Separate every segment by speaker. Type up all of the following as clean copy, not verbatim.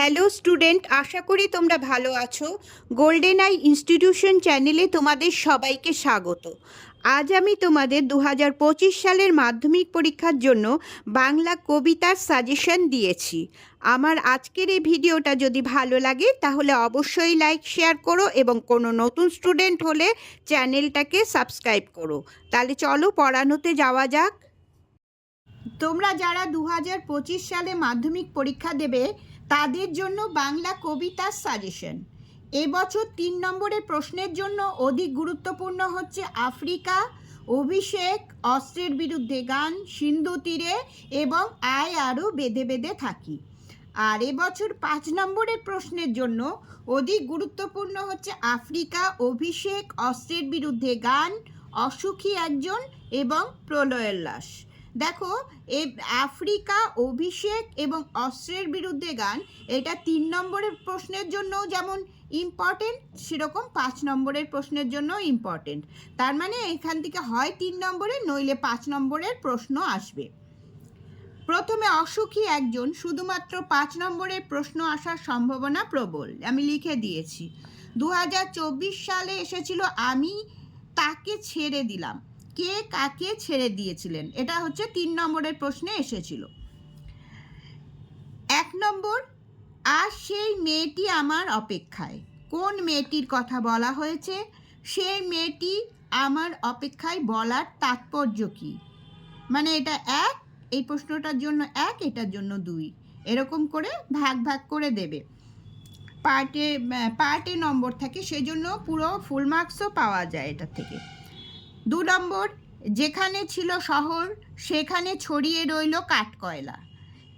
Speaker 1: Hello student, আশা করি তোমরা ভালো আছো। গোল্ডেন আই ইনস্টিটিউশন চ্যানেলে তোমাদের সবাইকে স্বাগত। আজ আমি তোমাদের 2025 সালের মাধ্যমিক পরীক্ষার জন্য বাংলা কবিতার সাজেশন দিয়েছি। আমার আজকের এই ভিডিওটা যদি ভালো লাগে তাহলে অবশ্যই লাইক শেয়ার করো এবং কোনো নতুন স্টুডেন্ট হলে চ্যানেলটাকে সাবস্ক্রাইব করো। তাহলে চলো পড়ানোতে যাওয়া যাক। তোমরা যারা 2025 সালে মাধ্যমিক পরীক্ষা দেবে তাদের জন্য বাংলা কবিতার সাজেশন। এবছর 3 নম্বরের প্রশ্নের জন্য অধিক গুরুত্বপূর্ণ হচ্ছে আফ্রিকা, অভিষেক, অস্ত্রের বিরুদ্ধে গান, সিন্ধু তীরে এবং আয় আরও বেঁধে বেঁধে থাকি। আর এবছর 5 নম্বরের প্রশ্নের জন্য অধিক গুরুত্বপূর্ণ হচ্ছে আফ্রিকা, অভিষেক, অস্ত্রের বিরুদ্ধে গান, অসুখী একজন এবং প্রলয়ের লাশ। দেখো, এই আফ্রিকা, অভিষেক এবং অস্ত্রের বিরুদ্ধে গান এটা 3 নম্বরের প্রশ্নের জন্য যেমন ইম্পর্টেন্ট, সেরকম 5 নম্বরের প্রশ্নের জন্য ইম্পর্টেন্ট। তার মানে এখান থেকে হয় 3 নম্বরের নইলে 5 নম্বরের প্রশ্ন আসবে। প্রথমে অসুখী একজন, শুধুমাত্র 5 নম্বরের প্রশ্ন আসার সম্ভাবনা প্রবল। আমি লিখে দিয়েছি। 2024 সালে এসেছিল আমি তাকে ছেড়ে দিলাম। কে কাকে ছেড়ে দিয়েছিলেন, এটা হচ্ছে 3 নম্বরের প্রশ্নে এসেছিল। 1 নম্বর, আর সেই মেয়েটি আমার অপেক্ষায়। কোন মেয়েটির কথা বলা হয়েছে? সেই মেয়েটি আমার অপেক্ষায় বলার তাৎপর্য কি? মানে এটা 1, এই প্রশ্নটার জন্য 1, এটার জন্য 2, এরকম করে ভাগ ভাগ করে দেবে। পার্টে নম্বর থাকে, সেজন্য পুরো ফুল মার্কসও পাওয়া যায় এটা থেকে। 2 নম্বর, যেখানে ছিল শহর সেখানে ছড়িয়ে রইল কাঠকয়লা।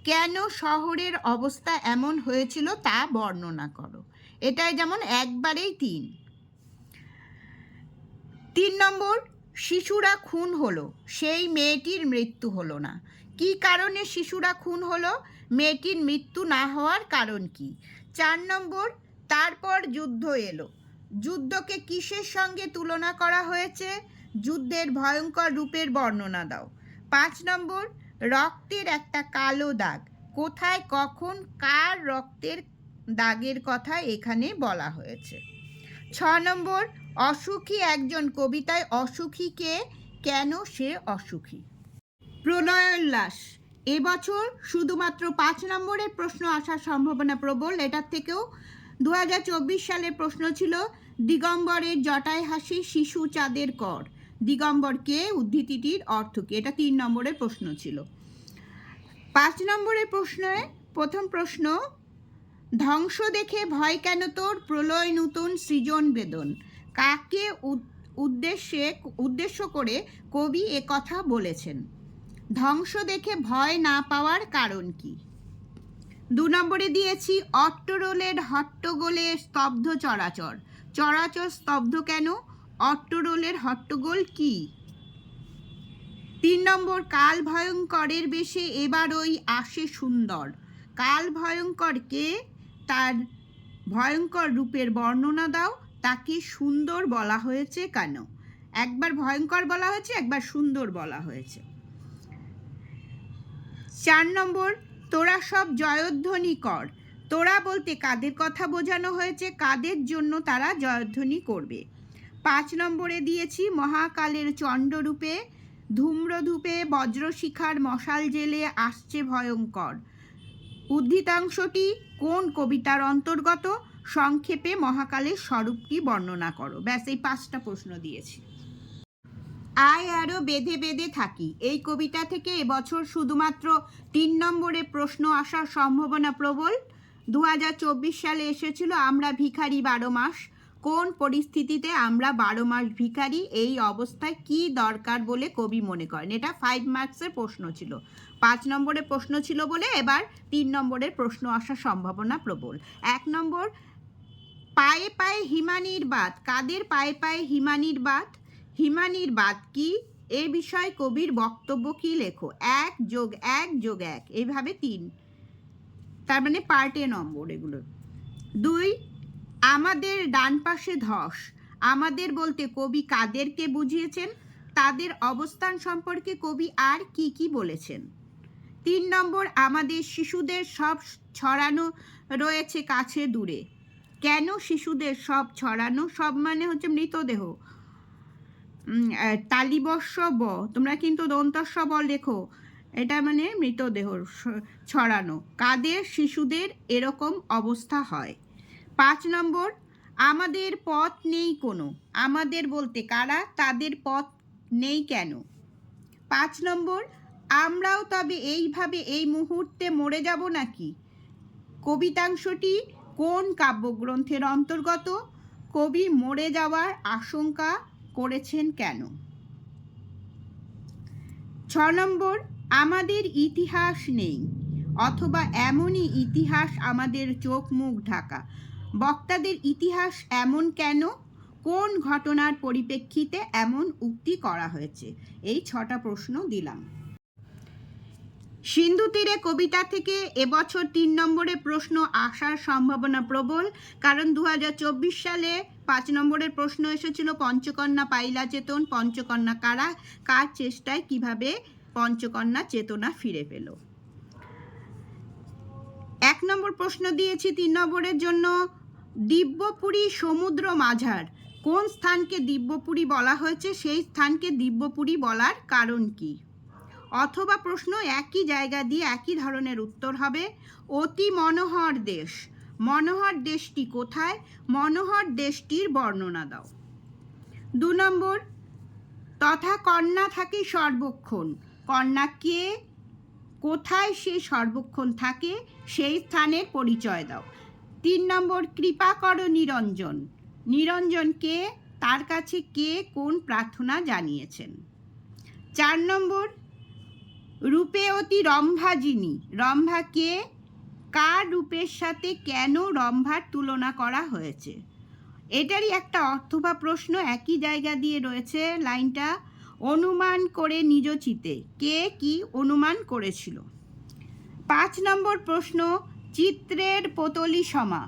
Speaker 1: কেন শহরের অবস্থা এমন হয়েছিল তা বর্ণনা করো। এটাই যেমন একবারেই 3। 3 নম্বর, শিশুরা খুন হলো, সেই মেয়েটির মৃত্যু হলো না। কি কারণে শিশুরা খুন হলো? মেয়েটির মৃত্যু না হওয়ার কারণ কি? 4 নম্বর, তারপর যুদ্ধ এলো, যুদ্ধকে কিসের সঙ্গে তুলনা করা হয়েছে? যুদ্ধের ভয়ঙ্কর রূপের বর্ণনা দাও। 5 নম্বর, রক্তের একটা কালো দাগ, কোথায় কখন কার রক্তের দাগের কথা এখানে বলা হয়েছে। 6 নম্বর, অসুখী একজন কবিতায় অসুখী কে, কেন সে অসুখী? প্রলয়ের লাশ, এবছর শুধুমাত্র 5 নম্বরের প্রশ্ন আসার সম্ভাবনা প্রবল। এটার থেকেও 2024 সালের প্রশ্ন ছিল দিগম্বরের জটায় হাসি, শিশু চাঁদের কর। দিগম্বর কে, উদ্ধৃতিটির অর্থ কি? এটা 3 নম্বরের প্রশ্ন ছিল। 5 নম্বরের প্রশ্নে প্রথম প্রশ্ন, ধ্বংস দেখে ভয় কেন তোর, প্রলয় নূতন সৃজন বেদন। কাকে উদ্দেশ্য করে কবি এ কথা বলেছেন? ধ্বংস দেখে ভয় না পাওয়ার কারণ কি? 2 নম্বরে দিয়েছি অট্টরোলের হট্টগোলে স্তব্ধ চরাচর। চরাচর স্তব্ধ কেন? অট্টরোলের হট্টগোল কি? 3 নম্বর, কাল ভয়ঙ্করের বেশে এবার ওই আসে সুন্দর। কাল ভয়ঙ্কর কে, তার ভয়ঙ্কর রূপের বর্ণনা দাও। তাকে সুন্দর বলা হয়েছে কেন? একবার ভয়ঙ্কর বলা হয়েছে, একবার সুন্দর বলা হয়েছে। 4 নম্বর, তোরা সব জয়ধ্বনি কর। তোরা বলতে কাদের কথা বোঝানো হয়েছে, কাদের জন্য তারা জয়ধ্বনি করবে? 5 নম্বরে দিয়েছি মহাকালের চণ্ডরূপে ধূম্রধূপে বজ্রশিখার মশাল জেলে আসছে ভয়ঙ্কর। উদ্ধৃতাংশটি কোন কবিতার অন্তর্গত? সংক্ষেপে মহাকালের স্বরূপটি বর্ণনা করো। ব্যাস, এই 5টা প্রশ্ন দিয়েছি। আয় আরও বেঁধে বেঁধে থাকি, এই কবিতা থেকে এবছর শুধুমাত্র 3 নম্বরে প্রশ্ন আসার সম্ভাবনা প্রবল। 2024 সালে এসেছিল আমরা ভিখারি 12 মাস। কোন পরিস্থিতিতে আমরা 12 মাস ভিখারি, এই অবস্থায় কি দরকার বলে কবি মনে করেন? এটা 5 মার্কসের প্রশ্ন ছিল। 5 নম্বরের প্রশ্ন ছিল বলে এবার 3 নম্বরের প্রশ্ন আসার সম্ভাবনা প্রবল। 1 নম্বর, পায়ে পায়ে হিমানির বাত। কাদের পায়ে পায়ে হিমানির বাত? হিমানির বাত কি, এ বিষয়ে কবির বক্তব্য কি লেখো। 1 + 1 + 1, এইভাবে 3, তার মানে পার্টে নম্বর এগুলো। 2, আমাদের ডান পাশে ধস। আমাদের বলতে কবি কাদেরকে বুঝিয়েছেন? তাদের অবস্থান সম্পর্কে কবি আর কি কি বলেছেন? 3 নম্বর, আমাদের শিশুদের সব ছড়ানো রয়েছে কাছে দূরে। কেন শিশুদের সব ছড়ানো? সব মানে হচ্ছে মৃতদেহ। তালিবস্য ব, তোমরা কিন্তু দন্তস্ব ব লেখো, এটা মানে মৃতদেহ ছড়ানো। কাদের শিশুদের এরকম অবস্থা হয়? 5 নম্বর, আমাদের পথ নেই কোনো। আমাদের বলতে কারা? তাদের পথ নেই কেন? 5 নম্বর, আমরাও তবে এইভাবে এই মুহূর্তে মরে যাব নাকি? কবিতাংশটি কোন কাব্যগ্রন্থের অন্তর্গত? কবি মরে যাওয়ার আশঙ্কা করেছেন কেন? 6 নম্বর, আমাদের ইতিহাস নেই অথবা এমনই ইতিহাস আমাদের চোখ মুখ ঢাকা। বক্তাদের ইতিহাস এমন কেন? কোন ঘটনার পরিপ্রেক্ষিতে এমন উক্তি করা হয়েছে? এই 6টা প্রশ্ন দিলাম। সিন্ধু তীরে কবিতা থেকে এবছর 3 নম্বরের প্রশ্ন আসার সম্ভাবনা প্রবল, কারণ 2024 সালে 5 নম্বরের প্রশ্ন এসেছিল পঞ্চকন্যা পাইলা চেতন। পঞ্চকন্যা কারা? কার চেষ্টায় কিভাবে পঞ্চকন্যা চেতনা ফিরে পেল? 1 নম্বর প্রশ্ন দিয়েছি 3 নম্বরের জন্য, দিব্যপুরী সমুদ্র মাঝার কোন স্থানকে দিব্যপুরী বলা হয়েছে? সেই স্থানকে দিব্যপুরী বলার কারণ কি? অথবা প্রশ্ন একই জায়গা দিয়ে একই ধরনের উত্তর হবে। অতি মনোহর দেশ, মনোহর দেশটি কোথায়? মনোহর দেশটির বর্ণনা দাও। 2 নম্বর, তথা কন্যা থাকে সর্বক্ষণ, কন্যা কে? কোথায় সে সর্বক্ষণ থাকে? সেই স্থানের পরিচয় দাও। 3 নম্বর, কৃপা করো নিরঞ্জন, নিরঞ্জন কে? তার কাছে কে কোন প্রার্থনা জানিয়েছেন? 4 নম্বর, রূপে অতি রম্ভা যিনি, রম্ভা কে? কার রূপের সাথে কেন রম্ভার তুলনা করা হয়েছে? এটারই একটা অথবা প্রশ্ন একই জায়গা দিয়ে রয়েছে লাইনটা। অনুমান করে নিজ চিতে, কে কি অনুমান করেছিল? 5 নম্বর প্রশ্ন, চিত্রের পুতলি সমা,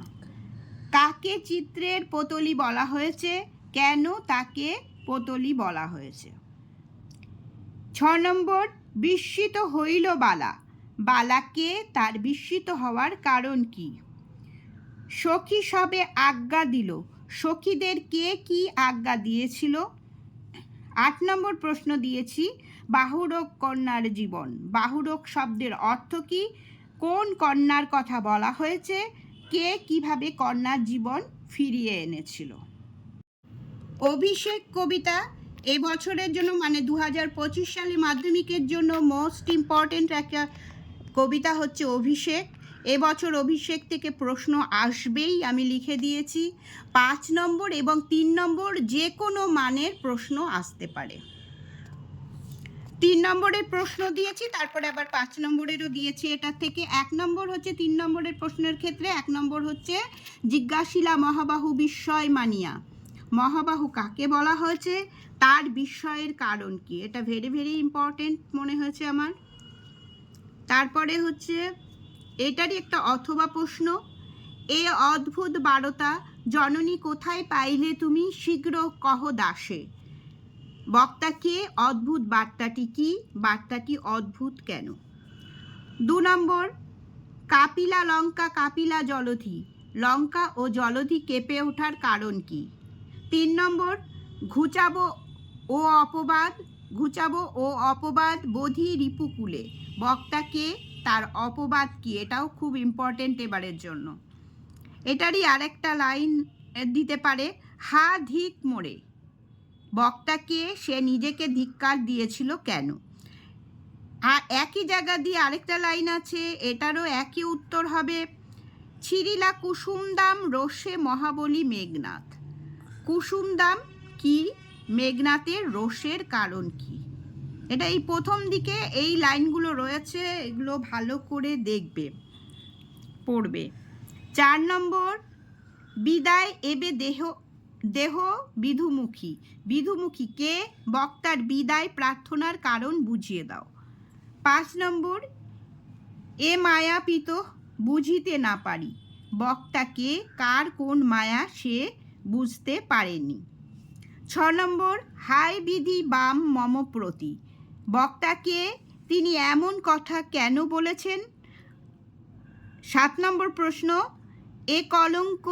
Speaker 1: কাকে চিত্রের পুতলি বলা হয়েছে? কেন তাকে পুতলি বলা হয়েছে? 6 নম্বর, বিস্মিত হইল বালা, বালাকে? তার বিস্মিত হওয়ার কারণ কি? সখী সবে আজ্ঞা দিল, সখীদের কে কি আজ্ঞা দিয়েছিল? 8 নম্বর প্রশ্ন দিয়েছি, বাহুরক কন্যার জীবন, বাহুরক শব্দের অর্থ কি? কোন কন্যার কথা বলা হয়েছে? কে কিভাবে কন্যার জীবন ফিরিয়ে এনেছিল? অভিষেক কবিতা এবছরের জন্য মানে 2025 সালে মাধ্যমিকের জন্য মোস্ট ইম্পর্টেন্ট একটা কবিতা হচ্ছে অভিষেক। এবছর অভিষেক থেকে প্রশ্ন আসবেই, আমি লিখে দিয়েছি। 5 নম্বর এবং 3 নম্বর যে কোনো মানের প্রশ্ন আসতে পারে। 3 নম্বরের প্রশ্ন দিয়েছি, তারপরে আবার 5 নম্বরেরও দিয়েছি। এটা থেকে 1 নম্বর হচ্ছে 3 নম্বরের প্রশ্নের ক্ষেত্রে 1 নম্বর হচ্ছে জিজ্ঞাসিলা মহাবাহু বিস্ময় মানিয়া, মহাবাহু কাকে বলা হয়েছে? তার বিস্ময়ের কারণ কি? এটা ভেরি ভেরি ইম্পর্টেন্ট মনে হয়েছে আমার। তারপরে হচ্ছে এটারই একটা অথবা প্রশ্ন, এ অদ্ভুত বারতা জননী কোথায় পাইলে তুমি, শীঘ্র কহ দাসে। বক্তাকে? অদ্ভুত বার্তাটি কি? বার্তাটি অদ্ভুত কেন? 2 নম্বর, কাপিলা লঙ্কা কাপিলা জলধি, লঙ্কা ও জলধি কেঁপে ওঠার কারণ কি? 3 নম্বর, ঘুচাবো ও অপবাদ, ঘুচাবো ও অপবাদ বোধি রিপুকুলে, বক্তাকে? তার অপবাদ কি? এটাও খুব ইম্পর্টেন্ট এবারের জন্য। এটারই আরেকটা লাইন দিতে পারে, হা ধিক মোড়ে, বক্তাকে? সে নিজেকে ধিক্কার দিয়েছিল কেন? আর একই জায়গা দিয়ে আরেকটা লাইন আছে, এটারও একই উত্তর হবে, ছিরিলা কুসুমদাম রোষে মহাবলী মেঘনাথ, কুসুমদাম কি? মেঘনাথের রোষের কারণ কি? এটা এই প্রথম দিকে এই লাইনগুলো রয়েছে, এগুলো ভালো করে দেখবে, পড়বে। 4 নম্বর, বিদায় এবে দেহ দেহ বিধুমুখী, বিধুমুখী কে? বক্তার বিদায় প্রার্থনার কারণ বুঝিয়ে দাও। 5 নম্বর, এ মায়াপিত বুঝিতে না পারি, বক্তাকে? কার কোন মায়া সে বুঝতে পারেনি? 6 নম্বর, হাই বিধি বাম মম প্রতি, বক্তাকে? তিনি এমন কথা কেন বলেছেন? 7 নম্বর প্রশ্ন, এ কলঙ্ক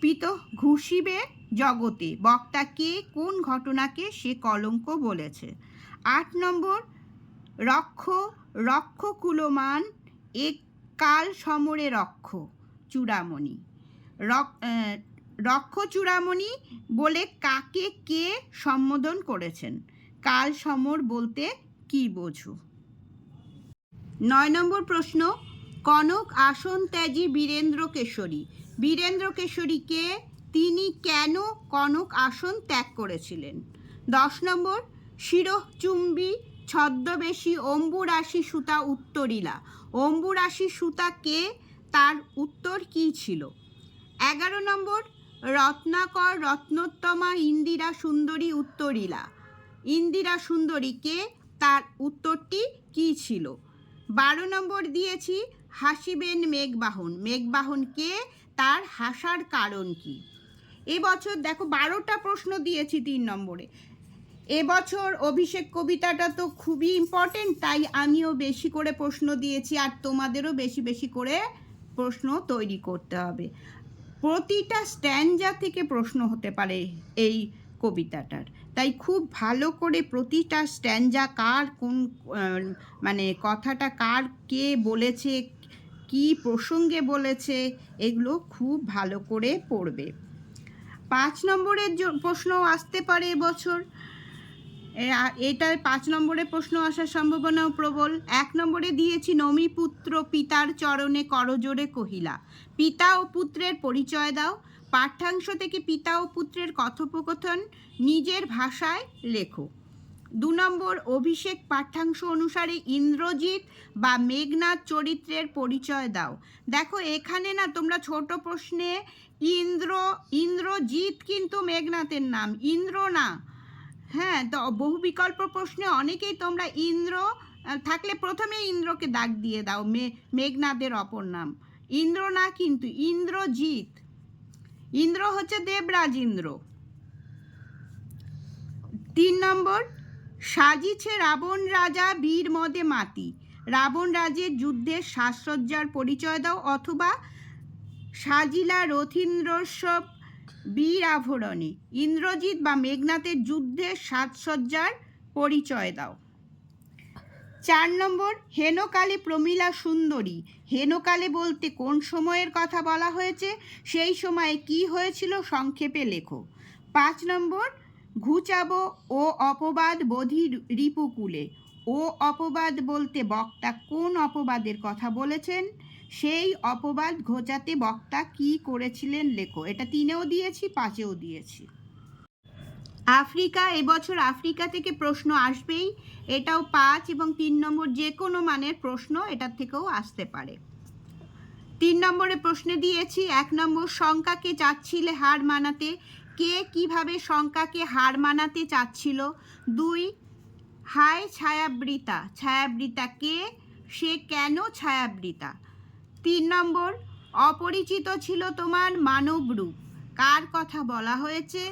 Speaker 1: পিত ঘুষিবে জগতে, বক্তা কে, কোন ঘটনাকে সে কলঙ্ক বলেছে? 8 নম্বর, রক্ষ রক্ষ কুলমান এক কাল সমরে রক্ষ চূড়ামণি, রক্ষ চূড়ামণি বলে কাকে কে সম্বোধন করেছেন? কাল সমর বলতে কি বোঝো? 9 নম্বর প্রশ্ন, কনক আসন ত্যাজি বীরেন্দ্র কেশরী, বীরেন্দ্র কেশরী কে, তিনি কেন কনক আসন ত্যাগ করেছিলেন? 10 নম্বর, শিরচুম্বী ছদ্মবেশী অম্বুরাশি সুতা উত্তরিলা, অম্বুরাশি সুতা কে, তার উত্তর কি ছিল? 11 নম্বর, রত্নাকর রত্নোত্তমা ইন্দিরা সুন্দরী উত্তরিলা, ইন্দিরা সুন্দরী কে, তার উত্তরটি কি ছিল? 12 নম্বর দিয়েছি, হাসিবেন মেঘবাহন, মেঘবাহন কে, তার হাসার কারণ কি? এবছর দেখো 12টা প্রশ্ন দিয়েছি 3 নম্বরে। এবছর অভিষেক কবিতাটা তো খুবই ইম্পর্টেন্ট, তাই আমিও বেশি করে প্রশ্ন দিয়েছি, আর তোমাদেরও বেশি বেশি করে প্রশ্ন তৈরি করতে হবে। প্রতিটা স্ট্যান্জা থেকে প্রশ্ন হতে পারে এই কবিতাটার, তাই খুব ভালো করে প্রতিটা স্ট্যান্জা কার কোন মানে কথাটা কার কে বলেছে, কি প্রসঙ্গে বলেছে, এগুলো খুব ভালো করে পড়বে। 5 নম্বরের প্রশ্ন আসতে পারে এবছর, এটা 5 নম্বরের প্রশ্ন আসার সম্ভাবনাও প্রবল। 1 নম্বরে দিয়েছি, নমিপুত্র পিতার চরণে করজোড়ে কহিলা, পিতা ও পুত্রের পরিচয় দাও। পাঠ্যাংশ থেকে পিতা ও পুত্রের কথোপকথন নিজের ভাষায় লেখো। 2 নম্বর, অভিষেক পাঠ্যাংশ অনুসারে ইন্দ্রজিৎ বা মেঘনাদ চরিত্রের পরিচয় দাও। দেখো এখানে না তোমরা ছোট প্রশ্নে ইন্দ্রজিৎ কিন্তু মেঘনাথের নাম, ইন্দ্র না। হ্যাঁ, তো বহু বিকল্প প্রশ্নে অনেকেই তোমরা ইন্দ্র থাকলে প্রথমে ইন্দ্রকে দাগ দিয়ে দাও, মেঘনাথের অপর নাম ইন্দ্র না, কিন্তু ইন্দ্রজিৎ, ইন্দ্র হচ্ছে দেবরাজ ইন্দ্র। 3 নম্বর, সাজিছে রাবণ রাজা বীর মদে মাতি, রাবণ রাজের যুদ্ধের সাজসজ্জার পরিচয় দাও, অথবা সাজিলা রথীন্দ্রস্ব বীর আভরণে, ইন্দ্রজিৎ বা মেঘনাথের যুদ্ধের সাজসজ্জার পরিচয় দাও। 4 নম্বর, হেনকালে প্রমীলা সুন্দরী, হেনকালে বলতে কোন সময়ের কথা বলা হয়েছে, সেই সময়ে কি হয়েছিল সংক্ষেপে লেখো। 5 নম্বর, ঘুচাবো ও অপবাদ বোধি রিপুকুলে, ও অপবাদ বলতে বক্তা কোন অপবাদের কথা বলেছেন, সেই অপবাদ ঘোচাতে বক্তা কি করেছিলেন লেখো। এটা 3-এও দিয়েছি, 5-এও দিয়েছি। আফ্রিকা, এবছর আফ্রিকা থেকে প্রশ্ন আসবেই, এটাও 5 এবং 3 নম্বর যে কোনো মানের প্রশ্ন এটার থেকেও আসতে পারে। 3 নম্বরে প্রশ্নে দিয়েছি, 1 নম্বর, শঙ্কাকে চাচ্ছিলে হার মানাতে, কে কিভাবে শঙ্কাকে হার মানাতে চাচ্ছিল? 2, হায় ছায়াবৃতা, ছায়াবৃতা কে, সে কেন ছায়াবৃতা? 3 নম্বর, অপরিচিত ছিল তোমার মানবরূপ, কার কথা বলা হয়েছে,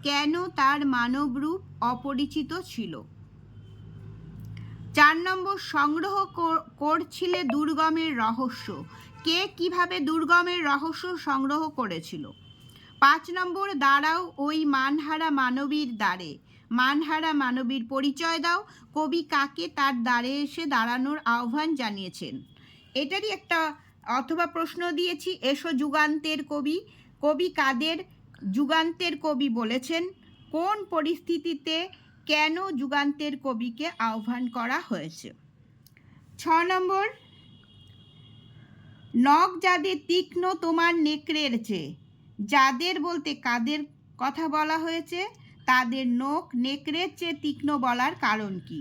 Speaker 1: কেন তার মানবরূপ অপরিচিত ছিল? 4 নম্বর, সংগ্রহ করছিলে দুর্গমের রহস্য, কে কিভাবে দুর্গমের রহস্য সংগ্রহ করেছিল? 5 নম্বর, দাঁড়াও ওই মানহারা মানবীর দ্বারে, মানহারা মানবীর পরিচয় দাও, কবি কাকে তার দ্বারে এসে দাঁড়ানোর আহ্বান জানিয়েছেন? এটারই একটা অথবা প্রশ্ন দিয়েছি, এসো যুগান্তের কবি, কবি কাদের যুগান্তের কবি বলেছেন, কোন পরিস্থিতিতে কেন যুগান্তের কবিকে আহ্বান করা হয়েছে? 6 নম্বর, নখ যাদের তীক্ষ্ণ তোমার নেকড়ের চেয়ে, যাদের বলতে কাদের কথা বলা হয়েছে, তাদের নখ নেকড়ের চেয়ে তীক্ষ্ণ বলার কারণ কি?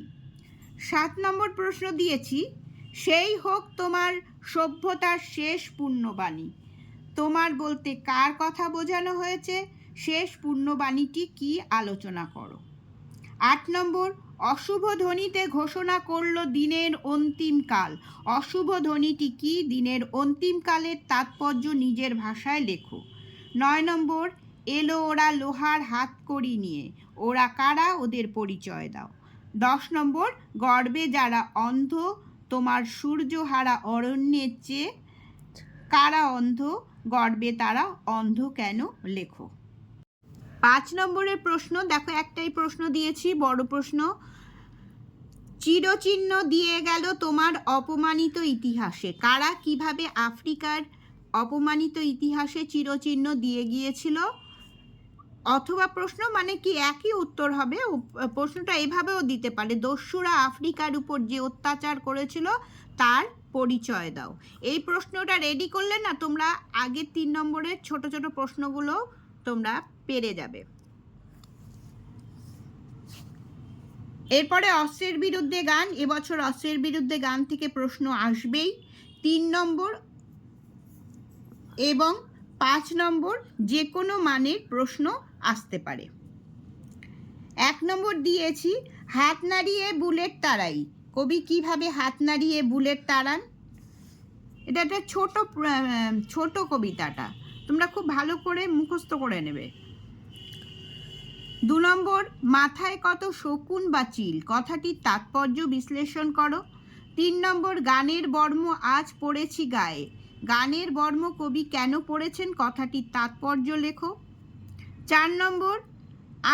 Speaker 1: 7 নম্বর প্রশ্ন দিয়েছি, সেই হোক তোমার সভ্যতার শেষ পুণ্যবাণী, তোমার বলতে কার কথা বোঝানো হয়েছে, শেষ পুণ্যবাণীটি কি আলোচনা করো। 8 নম্বর, অশুভ ধ্বনিতে ঘোষণা করলো দিনের অন্তিমকাল, অশুভ ধ্বনিটি কি, দিনের অন্তিমকালের তাৎপর্য নিজের ভাষায় লেখো। 9 নম্বর, এলো ওরা লোহার হাতকড়ি নিয়ে, ওরা কারা, ওদের পরিচয় দাও। 10 নম্বর, গর্বে যারা অন্ধ তোমার সূর্যহারা অরণ্যের চেয়ে, কারা অন্ধ গর্বে তারা অন্ধ কেন, লেখো। 5 নম্বরের প্রশ্ন দেখো, একটাই প্রশ্ন দিয়েছি, বড় প্রশ্ন। চিরচিহ্ন দিয়ে গেল তোমার অপমানিত ইতিহাসে, কারা কিভাবে আফ্রিকার অপমানিত ইতিহাসে চিরচিহ্ন দিয়ে গিয়েছিল। অথবা প্রশ্ন মানে কি একই উত্তর হবে, প্রশ্নটা এভাবেও দিতে পারে, দস্যুরা আফ্রিকার উপর যে অত্যাচার করেছিল তার পরিচয় দাও। এই প্রশ্নটা রেডি করলে না তোমরা আগের 3 নম্বরের ছোট ছোট প্রশ্নগুলো তোমরা পেরে যাবে। এরপরে অস্ত্রের বিরুদ্ধে গান, এবছর অস্ত্রের বিরুদ্ধে গান থেকে প্রশ্ন আসবেই। 3 নম্বর এবং 5 নম্বর যে কোনো মানের প্রশ্ন আসতে পারে। 1 নম্বর দিয়েছি, হাত নাড়িয়ে বুলেট তাড়াই, কবি কিভাবে হাত নাড়িয়ে বুলেট তাড়ান। এটা একটা ছোট কবিতাটা তোমরা খুব ভালো করে মুখস্থ করে নেবে। 2 নম্বর, মাথায় কত শকুন বা চিল, কথাটির তাৎপর্য বিশ্লেষণ করো। 3 নম্বর, গানের বর্ম আজ পড়েছি গায়ে, গানের বর্ম কবি কেন পড়েছেন, কথাটির তাৎপর্য লেখো। 4 নম্বর,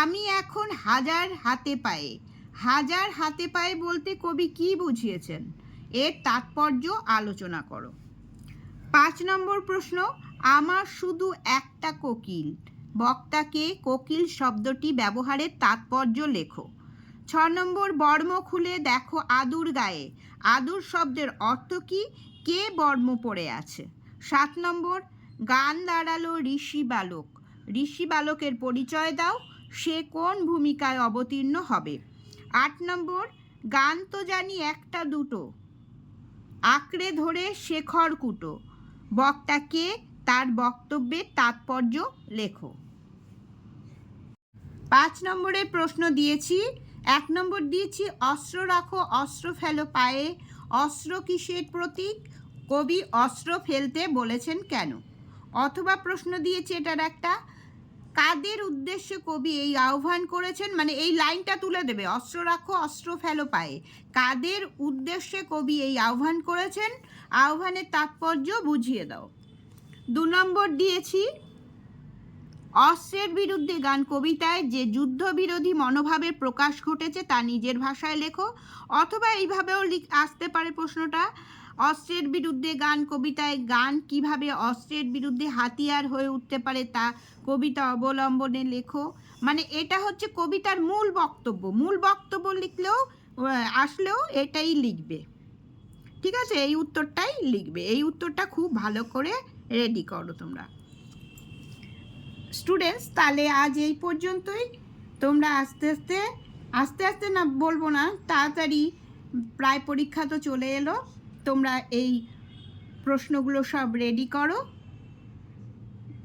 Speaker 1: আমি এখন হাজার হাতে পায়ে, হাজার হাতে পায়ে বলতে কবি কি বুঝিয়েছেন, এর তাৎপর্য আলোচনা করো। 5 নম্বর প্রশ্ন, আমার শুধু একটা কোকিল, বক্তাকে কোকিল শব্দটি ব্যবহারের তাৎপর্য লেখো। 6 নম্বর, বর্ম খুলে দেখো আদুর গায়ে, আদুর শব্দের অর্থ কি, কে বর্ম পড়ে আছে। 7 নম্বর, গান দাঁড়ালো ঋষি বালক, ঋষি বালকের পরিচয় দাও, সে কোন ভূমিকায় অবতীর্ণ হবে। 8 নম্বর, গান তো জানি একটা দুটো, আঁকড়ে ধরে শেখর কুটো, বক্তা কে, তার বক্তব্যের তাৎপর্য লেখো। 5 নম্বরের প্রশ্ন দিয়েছি। 1 নম্বর দিয়েছি, অস্ত্র রাখো অস্ত্র ফেলো পায়ে, অস্ত্র কিসের প্রতীক, কবি অস্ত্র ফেলতে বলেছেন কেন। অথবা প্রশ্ন দিয়েছি এটার একটা, কাদের উদ্দেশ্যে কবি এই আহ্বান করেছেন, মানে এই লাইনটা তুলে দেবে, অস্ত্র রাখো অস্ত্র ফেলো পায়ে, কাদের উদ্দেশ্যে কবি এই আহ্বান করেছেন, আহ্বানের তাৎপর্য বুঝিয়ে দাও। 2 নম্বর দিয়েছি, অস্ত্রের বিরুদ্ধে গান কবিতায় যে যুদ্ধবিরোধী মনোভাবের প্রকাশ ঘটেছে তা নিজের ভাষায় লেখো। অথবা এইভাবেও আসতে পারে প্রশ্নটা, অস্ত্রের বিরুদ্ধে গান কবিতায় গান কিভাবে অস্ত্রের বিরুদ্ধে হাতিয়ার হয়ে উঠতে পারে তা কবিতা অবলম্বনে লেখো। মানে এটা হচ্ছে কবিতার মূল বক্তব্য লিখলেও আসলেও এটাই লিখবে, ঠিক আছে, এই উত্তরটাই লিখবে। এই উত্তরটা খুব ভালো করে রেডি করো তোমরা স্টুডেন্টস। তাহলে আজ এই পর্যন্তই, তোমরা আস্তে আস্তে না বলবো না, তাড়াতাড়ি, প্রায় পরীক্ষা তো চলে এলো, তোমরা এই প্রশ্নগুলো সব রেডি করো।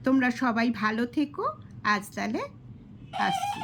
Speaker 1: তোমরা সবাই ভালো থেকো, আজ তাহলে আসছি।